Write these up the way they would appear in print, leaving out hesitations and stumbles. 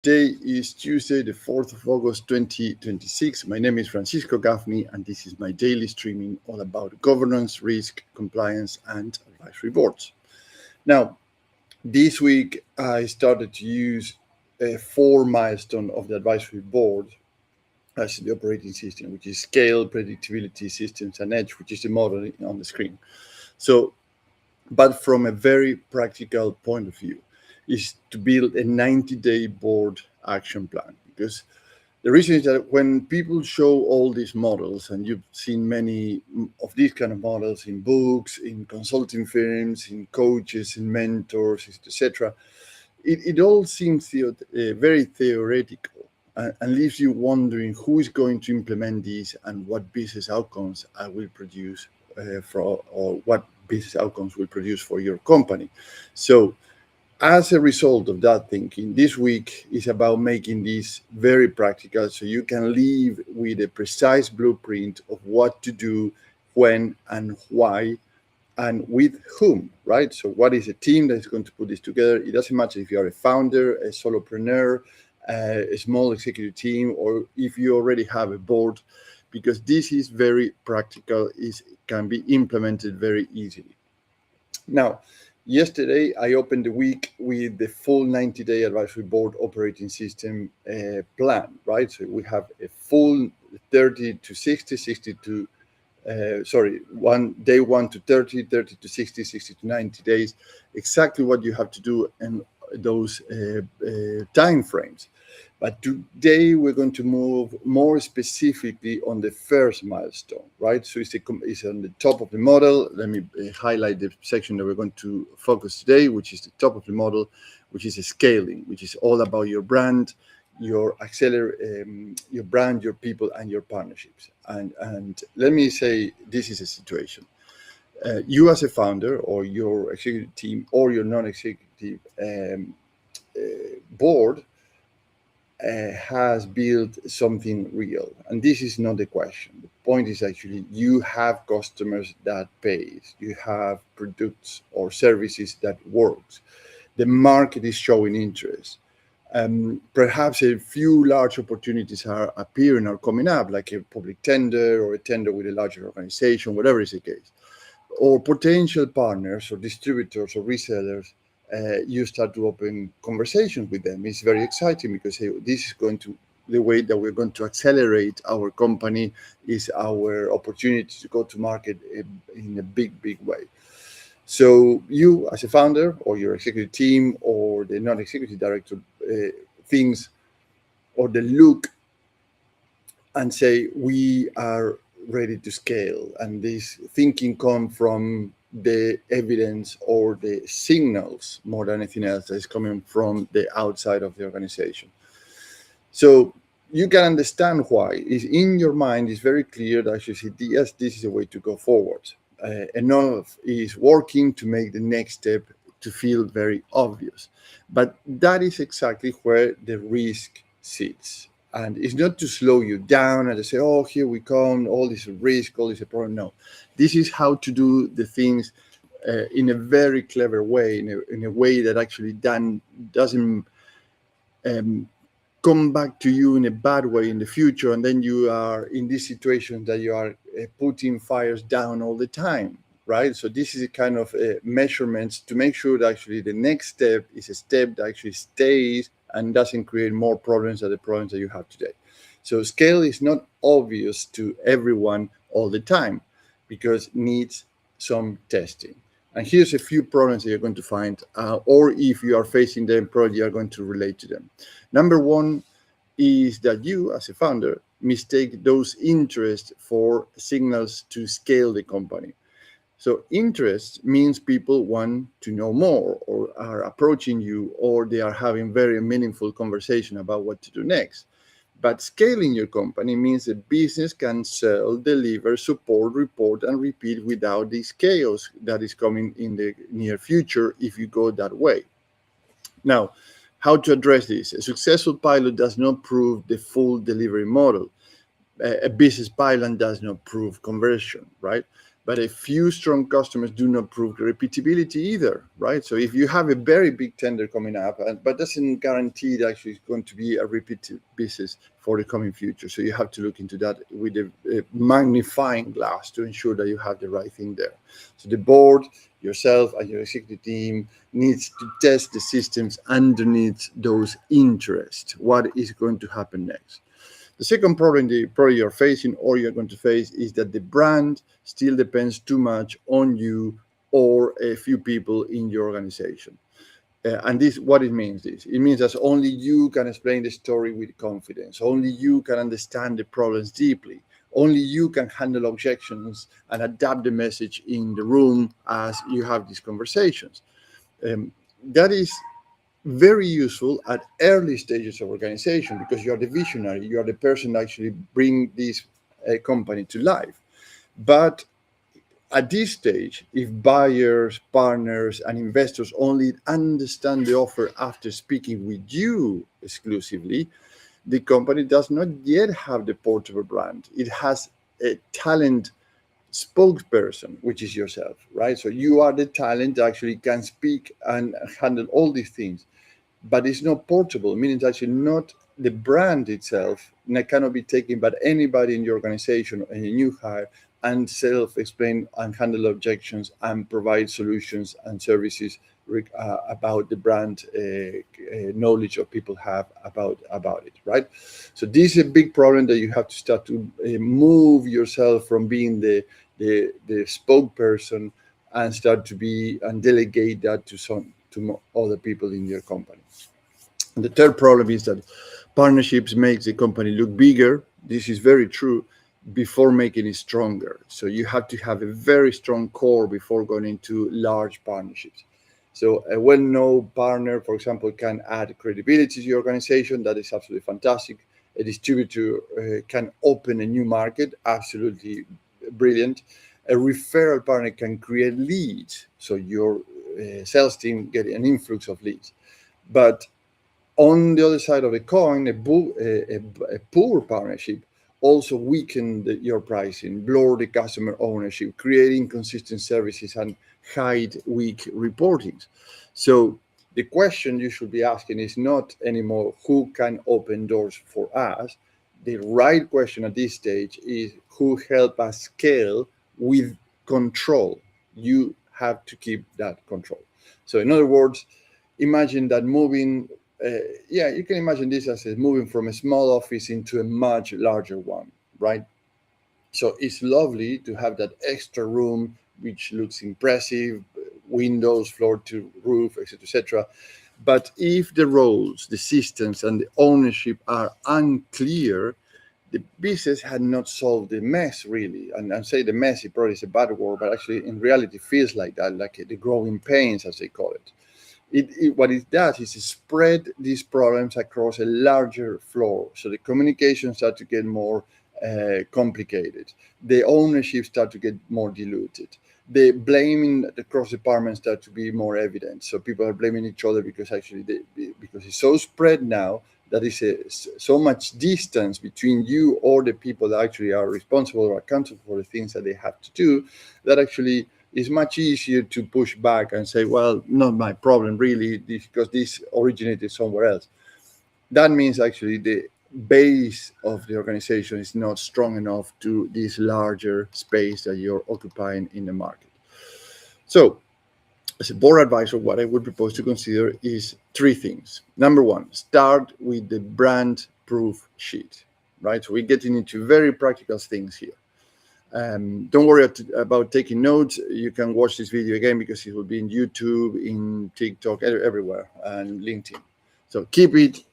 Today is Tuesday, the 4th of August, 2026. My name is Francisco Gaffney, and this is my daily streaming all about governance, risk, compliance, and advisory boards. Now, this week I started to use a 4 milestone of the advisory board as the operating system, which is scale, predictability, systems, and edge, which is the model on the screen. So, but from a very practical point of view, is to build a 90-day board action plan. Because the reason is that when people show all these models, and you've seen many of these kind of models in books, in consulting firms, in coaches, in mentors, etc., it all seems very theoretical and leaves you wondering who is going to implement these and what business outcomes I will produce or what business outcomes will produce for your company. So as a result of that thinking, this week is about making this very practical so you can leave with a precise blueprint of what to do, when, and why, and with whom, right? So what is a team that is going to put this together? It doesn't matter if you are a founder, a solopreneur, a small executive team, or if you already have a board, because this is very practical, can be implemented very easily. Now, yesterday, I opened the week with the full 90-day advisory board operating system plan, right? So we have a full 30 to 60, 60 to, day 1 to 30, 30 to 60, 60 to 90 days, exactly what you have to do in those time frames. But today we're going to move more specifically on the first milestone, right? So it's on the top of the model. Let me highlight the section that we're going to focus today, which is the top of the model, which is scaling, which is all about your brand, your brand, your people, and your partnerships. And let me say, this is a situation. You as a founder, or your executive team, or your non-executive board, has built something real, and this is not the question. The point is actually you have customers that pays, you have products or services that works, the market is showing interest. Perhaps a few large opportunities are appearing or coming up, like a public tender or a tender with a larger organization, whatever is the case, or potential partners or distributors or resellers. You start to open conversations with them. It's very exciting because this is going to, the way that we're going to accelerate our company is our opportunity to go to market in a big way. So you as a founder, or your executive team, or the non-executive director thinks, or the look and say, we are ready to scale. And this thinking comes from the evidence or the signals more than anything else that is coming from the outside of the organization. So you can understand why. Is in your mind is very clear that you say, yes, this is a way to go forward. Enough is working to make the next step to feel very obvious. But that is exactly where the risk sits. And it's not to slow you down and to say, oh, here we come, all this risk, all this problem. No, this is how to do the things in a very clever way, in a way that actually doesn't come back to you in a bad way in the future. And then you are in this situation that you are putting fires down all the time, right? So this is a kind of measurements to make sure that actually the next step is a step that actually stays and doesn't create more problems than the problems that you have today. So scale is not obvious to everyone all the time because it needs some testing. And here's a few problems that you're going to find, or if you are facing them, probably you are going to relate to them. Number one is that you, as a founder, mistake those interests for signals to scale the company. So interest means people want to know more, or are approaching you, or they are having very meaningful conversation about what to do next. But scaling your company means the business can sell, deliver, support, report, and repeat without this chaos that is coming in the near future if you go that way. Now, how to address this? A successful pilot does not prove the full delivery model. A business pilot does not prove conversion, right? But a few strong customers do not prove repeatability either, right? So if you have a very big tender coming up, but doesn't guarantee that actually it's going to be a repeat business for the coming future. So you have to look into that with a magnifying glass to ensure that you have the right thing there. So the board, yourself, and your executive team needs to test the systems underneath those interests. What is going to happen next? The second problem probably you're facing or you're going to face is that the brand still depends too much on you or a few people in your organization. And this, what it means is, it means that only you can explain the story with confidence. Only you can understand the problems deeply. Only you can handle objections and adapt the message in the room as you have these conversations. That is very useful at early stages of organization because you are the visionary, you are the person that actually bring this company to life. But at this stage, if buyers, partners, and investors only understand the offer after speaking with you exclusively, the company does not yet have the portable brand. It has a talent spokesperson, which is yourself, right? So you are the talent that actually can speak and handle all these things, but it's not portable, meaning it's actually not the brand itself cannot be taken by anybody in your organization or a new hire and self-explain and handle objections and provide solutions and services about the brand knowledge of people have about it, right? So this is a big problem that you have to start to move yourself from being the spokesperson and start to be and delegate that to other people in your company. And the third problem is that partnerships make the company look bigger. This is very true before making it stronger. So you have to have a very strong core before going into large partnerships. So a well-known partner, for example, can add credibility to your organization. That is absolutely fantastic. A distributor can open a new market. Absolutely brilliant. A referral partner can create leads. So your sales team get an influx of leads. But on the other side of the coin, a poor partnership also weaken your pricing, blur the customer ownership, create inconsistent services, and hide weak reportings. So the question you should be asking is not anymore who can open doors for us. The right question at this stage is who help us scale with control. You have to keep that control. So in other words, imagine that moving you can imagine this as moving from a small office into a much larger one, right? So it's lovely to have that extra room, which looks impressive, windows, floor to roof, etc., etc. But if the roles, the systems, and the ownership are unclear, the business had not solved the mess really. And I say the mess, it probably is a bad word, but actually in reality feels like that, like the growing pains, as they call it. What it does is spread these problems across a larger floor. So the communications start to get more complicated. The ownership start to get more diluted. The blaming across departments start to be more evident. So people are blaming each other because actually because it's so spread now that is so much distance between you or the people that actually are responsible or accountable for the things that they have to do, that actually it's much easier to push back and say, well, not my problem really, because this originated somewhere else. That means actually the base of the organization is not strong enough to this larger space that you're occupying in the market. So as a board advisor, what I would propose to consider is three things. Number one, start with the brand proof sheet, right? So we're getting into very practical things here. Don't worry about taking notes. You can watch this video again because it will be in YouTube, in TikTok, everywhere, and LinkedIn. So keep it,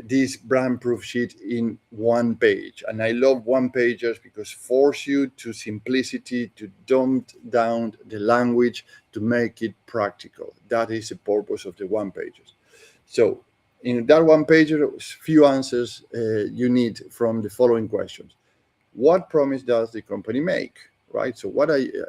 this brand proof sheet in one page. And I love one pagers because force you to simplicity, to dumb down the language, to make it practical. That is the purpose of the one pagers. So in that one pager, few answers you need from the following questions. What promise does the company make, right? So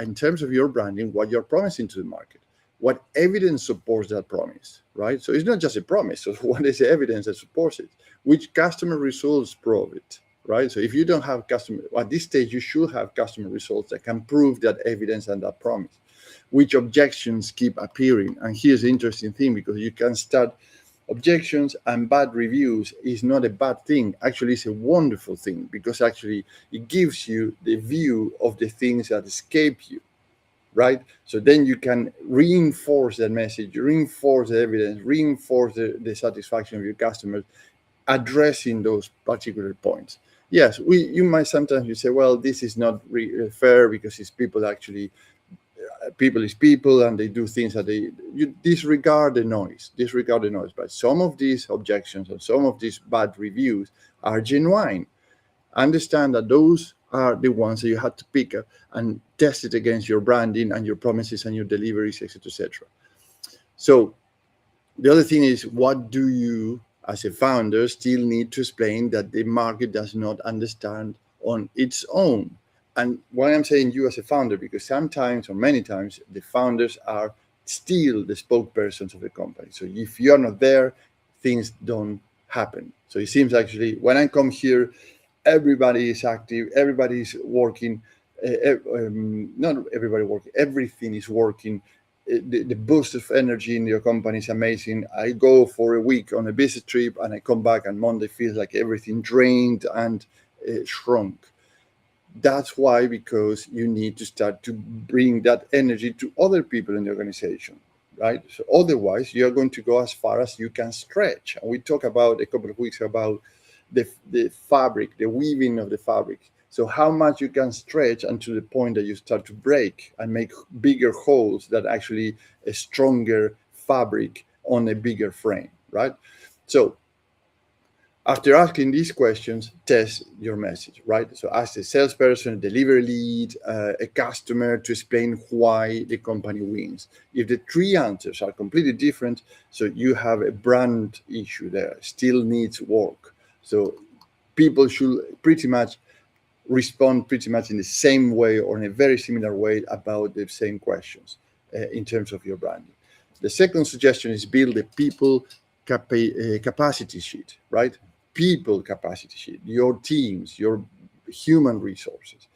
in terms of your branding, what you're promising to the market, what evidence supports that promise, right? So it's not just a promise. So what is the evidence that supports it? Which customer results prove it, right? So if you don't have customer, at this stage, you should have customer results that can prove that evidence and that promise. Which objections keep appearing? And here's the interesting thing, because you can start objections and bad reviews is not a bad thing. Actually, it's a wonderful thing, because actually it gives you the view of the things that escape you, right? So then you can reinforce that message, reinforce the evidence, reinforce the satisfaction of your customers, addressing those particular points. Yes, you might sometimes you say, well, this is not fair, because it's people actually, people is people, and they do things that you disregard the noise. But some of these objections and some of these bad reviews are genuine. Understand that those are the ones that you had to pick up and test it against your branding and your promises and your deliveries, etc., etc. So the other thing is, what do you as a founder still need to explain that the market does not understand on its own? And why I'm saying you as a founder, because sometimes or many times the founders are still the spokespersons of the company. So if you're not there, things don't happen. So it seems actually when I come here, everybody is active, everybody is working, not everybody working, everything is working. The boost of energy in your company is amazing. I go for a week on a business trip and I come back, and Monday feels like everything drained and shrunk. That's why, because you need to start to bring that energy to other people in the organization, right? So otherwise, you're going to go as far as you can stretch. And we talked about a couple of weeks about the fabric, the weaving of the fabric. So how much you can stretch until the point that you start to break and make bigger holes that actually a stronger fabric on a bigger frame, right? So after asking these questions, test your message, right? So ask the salesperson, delivery lead, a customer to explain why the company wins. If the three answers are completely different, so you have a brand issue there, still needs work. So people should pretty much respond pretty much in the same way or in a very similar way about the same questions in terms of your branding. The second suggestion is build a people capacity sheet, right? People capacity sheet, your teams, your human resources.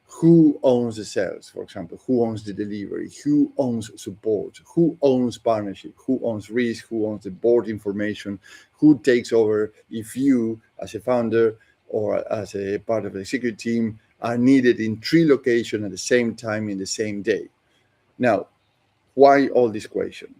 Who owns the sales, for example? Who owns the delivery? Who owns support? Who owns partnership? Who owns risk? Who owns the board information? Who takes over if you, as a founder or as a part of the executive team, are needed in 3 locations at the same time in the same day? Now, why all this question?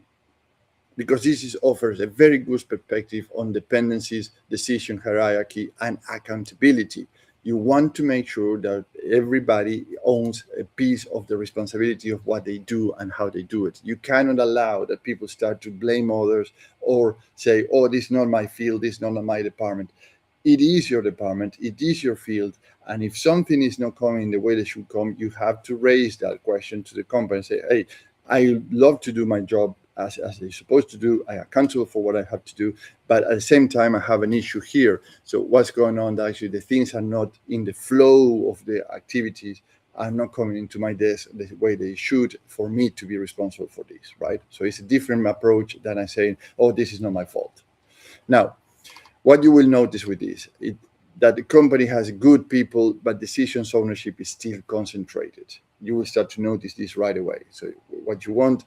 Because offers a very good perspective on dependencies, decision hierarchy, and accountability. You want to make sure that everybody owns a piece of the responsibility of what they do and how they do it. You cannot allow that people start to blame others or say, oh, this is not my field, this is not my department. It is your department, it is your field. And if something is not coming the way they should come, you have to raise that question to the company and say, hey, I love to do my job as they're supposed to do. I am accountable for what I have to do, but at the same time, I have an issue here. So what's going on? Actually, the things are not in the flow of the activities, are not coming into my desk the way they should for me to be responsible for this, right? So it's a different approach than I saying, oh, this is not my fault. Now, what you will notice with this, that the company has good people, but decisions ownership is still concentrated. You will start to notice this right away. So what you want,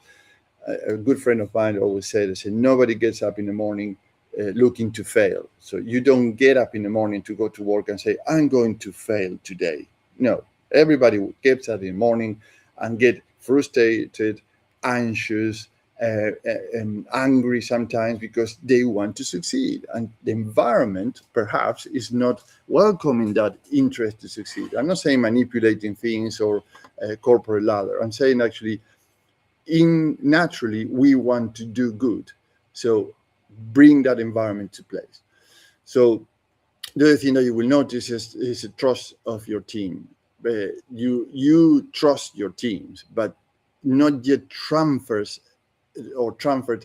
a good friend of mine always said, nobody gets up in the morning looking to fail. So you don't get up in the morning to go to work and say, I'm going to fail today. No, everybody gets up in the morning and get frustrated, anxious, angry sometimes because they want to succeed. And the environment perhaps is not welcoming that interest to succeed. I'm not saying manipulating things or corporate ladder. I'm saying actually, naturally we want to do good, so bring that environment to place. So the other thing that you will notice is the trust of your team. You trust your teams, but not yet transferred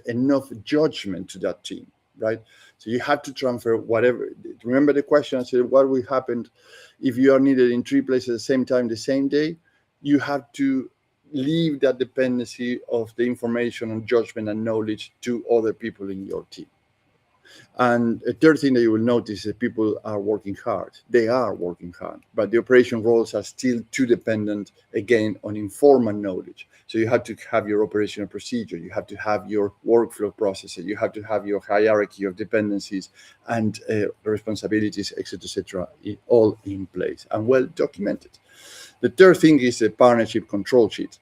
enough judgment to that team, right? So you have to transfer whatever. Remember the question I said, what will happen if you are needed in 3 places at the same time the same day? You have to leave that dependency of the information and judgment and knowledge to other people in your team. And a third thing that you will notice is that people are working hard. They are working hard, but the operation roles are still too dependent, again, on informal knowledge. So you have to have your operational procedure, you have to have your workflow processes, you have to have your hierarchy of dependencies and responsibilities, etc., all in place and well documented. The third thing is a partnership control sheet.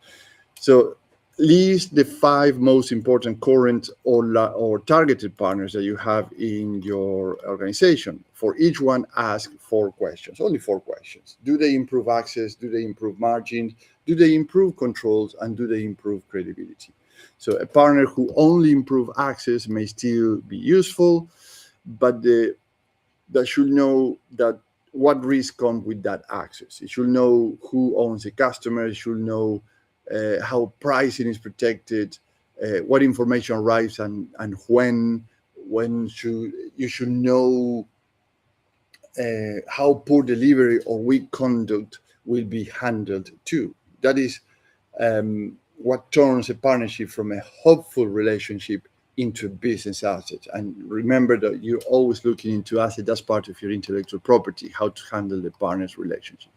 So list the 5 most important current or targeted partners that you have in your organization. For each one, ask 4 questions, only 4 questions. Do they improve access? Do they improve margin? Do they improve controls? And do they improve credibility? So a partner who only improve access may still be useful, but that should know that what risk come with that access. It should know who owns the customer. It should know how pricing is protected, what information arrives and when you should know how poor delivery or weak conduct will be handled too. That is what turns a partnership from a hopeful relationship into a business asset. And remember that you're always looking into asset as part of your intellectual property, how to handle the partners' relationships.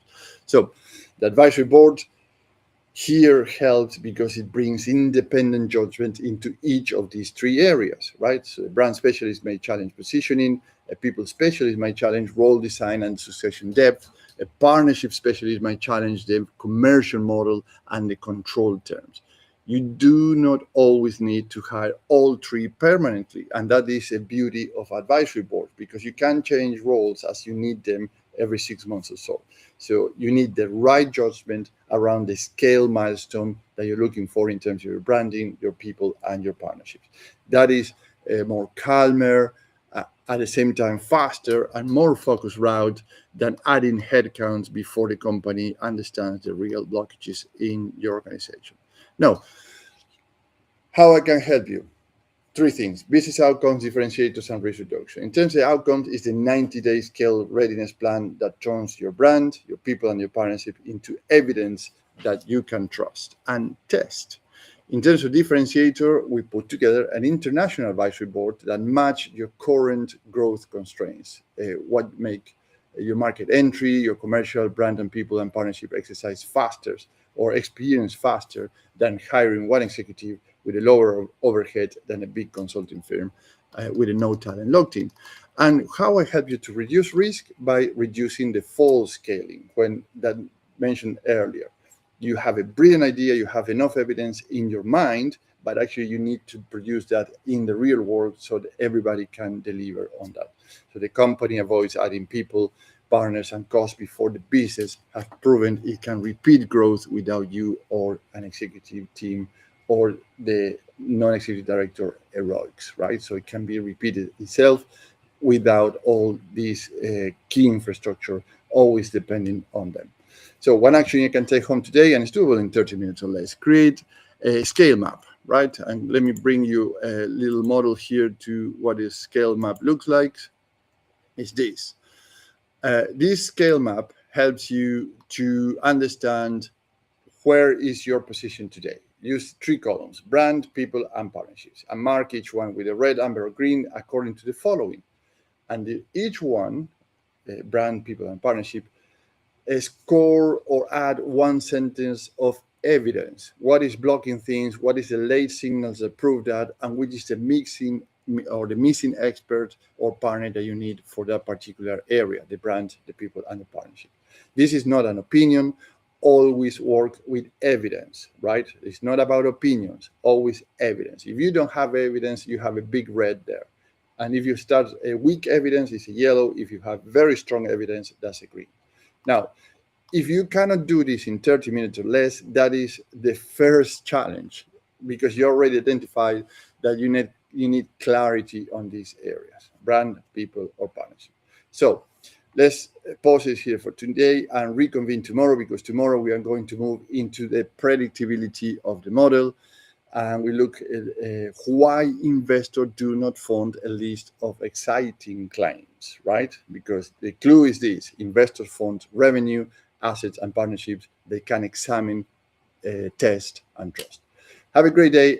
So the advisory board here helps because it brings independent judgment into each of these 3 areas, right? So a brand specialist may challenge positioning, a people specialist might challenge role design and succession depth, a partnership specialist might challenge the commercial model and the control terms. You do not always need to hire all 3 permanently, and that is a beauty of advisory boards, because you can change roles as you need them every 6 months or so. So you need the right judgment around the scale milestone that you're looking for in terms of your branding, your people, and your partnerships. That is a more calmer, at the same time faster and more focused route than adding headcounts before the company understands the real blockages in your organization. Now, how I can help you? 3 things: business outcomes, differentiators, and risk reduction. In terms of outcomes, is the 90-day scale readiness plan that turns your brand, your people, and your partnership into evidence that you can trust and test. In terms of differentiator, we put together an international advisory board that match your current growth constraints. What make your market entry, your commercial, brand, and people and partnership exercise faster or experience faster than hiring one executive with a lower overhead than a big consulting firm with a no talent locked in. And how I help you to reduce risk by reducing the false scaling when that mentioned earlier. You have a brilliant idea, you have enough evidence in your mind, but actually you need to produce that in the real world so that everybody can deliver on that. So the company avoids adding people, partners, and costs before the business has proven it can repeat growth without you or an executive team or the non-executive director heroics, right? So it can be repeated itself without all this key infrastructure always depending on them. So one action you can take home today, and it's doable in 30 minutes or less: create a scale map, right? And let me bring you a little model here to what a scale map looks like. It's this. This scale map helps you to understand where is your position today. Use 3 columns: brand, people, and partnerships, and mark each one with a red, amber, or green according to the following. And each one, brand, people, and partnership, score or add 1 sentence of evidence. What is blocking things? What is the late signals that prove that? And which is the missing expert or partner that you need for that particular area, the brand, the people, and the partnership. This is not an opinion. Always work with evidence, right? It's not about opinions, always evidence. If you don't have evidence, you have a big red there. And if you start a weak evidence, it's a yellow. If you have very strong evidence, that's a green. Now, if you cannot do this in 30 minutes or less, that is the first challenge, because you already identified that you need clarity on these areas: brand, people, or partnership. So let's pause it here for today and reconvene tomorrow, because tomorrow we are going to move into the predictability of the model. And we look at why investors do not fund a list of exciting claims, right? Because the clue is this: investors fund revenue, assets, and partnerships they can examine, test, and trust. Have a great day.